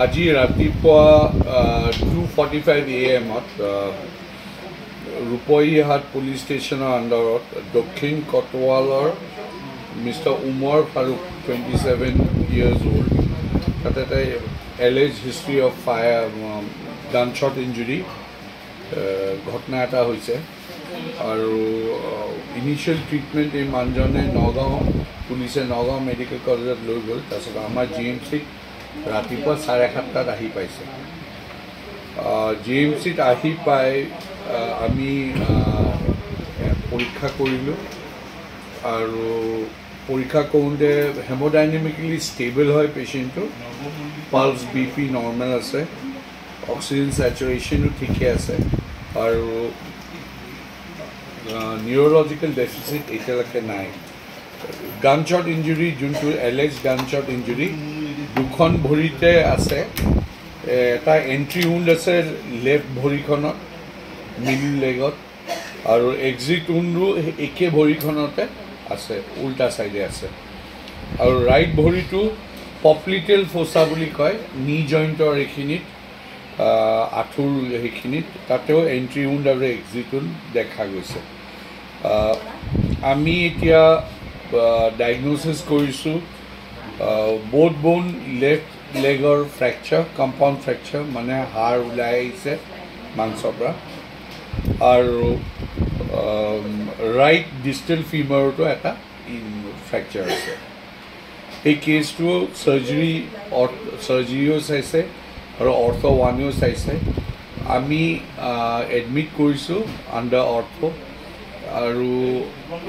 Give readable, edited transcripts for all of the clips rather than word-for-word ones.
আজি ৰাতিপুৱা 2:45 AM Rupohihat police ষ্টেচনৰ আণ্ডাৰত দক্ষিণ কটৱালৰ মিষ্টাৰ উমৰ ফাৰুক 27 years old তাতে এটা এলেজ হিষ্ট্ৰী অফ ফায়াৰ গানশ্বট ইঞ্জুৰি ঘটনা এটা হৈছে আৰু ইনিচিয়েল ট্ৰিটমেণ্ট এই মানুহজনে নগাঁও পুলিচে নগাঁও মেডিকেল কলেজত লৈ গ'ল তাৰপিছত আমাৰ GMCত ৰাতিপুৱা 7:30 আহি পাইছে GMCত আহি পাই আমি পৰীক্ষা কৰিলোঁ আৰু পৰীক্ষা কৰোঁতে হেমোডাইনামিকেলি ষ্টেবল হয় পেচেণ্টটো পালছ BP নৰ্মেল আছে অক্সিজেন চেচুৰেশ্যনো ঠিকে আছে আৰু নিউৰলজিকেল ডেফিচিট এতিয়ালৈকে নাই গানশ্বট ইঞ্জুৰি যোনটো এলেজ গানশ্বট ইঞ্জুৰি দুখন ভৰিতে আছে এটা এণ্ট্ৰি উণ্ড আছে লেফ্ট ভৰিখনত মিডল লেগত আৰু এক্সিট উণ্ডো একে ভৰিখনতে আছে উল্টা চাইডে আছে আৰু ৰাইট ভৰিটো পপ্লিটেল ফোচা বুলি কয় নি জইণ্টৰ এইখিনিত আঁঠুৰ সেইখিনিত তাতেও এণ্ট্ৰি উণ্ড আৰু এক্সিট উণ্ড দেখা গৈছে আমি এতিয়া ডায়েগন'চিছ কৰিছোঁ বোথ বোন লেফ্ট লেগৰ ফ্ৰেকচাৰ কম্পাউণ্ড ফ্ৰেকচাৰ মানে হাড় ওলাই আহিছে মাংসৰ পৰা আৰু ৰাইট ডিষ্টেল ফিমাৰতো এটা ফ্ৰেকচাৰ আছে এই কেছটো চাৰ্জাৰীও চাইছে আৰু অৰ্থ 1ও চাইছে আমি এডমিট কৰিছোঁ আণ্ডাৰ অৰ্থ আৰু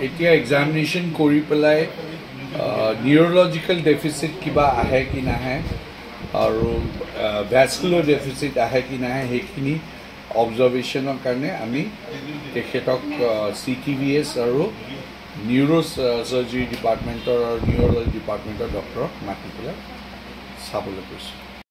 এতিয়া এক্সামিনেশ্যন কৰি পেলাই নিউৰলজিকেল ডেফিচিট কিবা আহে কি নাহে আৰু ভেস্কুলাৰ ডেফিচিট আহে কি নাহে সেইখিনি অবজাৰ্ভেশ্যনৰ কাৰণে আমি তেখেতক CTVS আৰু নিউৰো চাৰ্জাৰী ডিপাৰ্টমেণ্টৰ আৰু নিউৰলজি ডিপাৰ্টমেণ্টৰ ডক্টৰক মাতি পেলাই চাবলৈ কৈছোঁ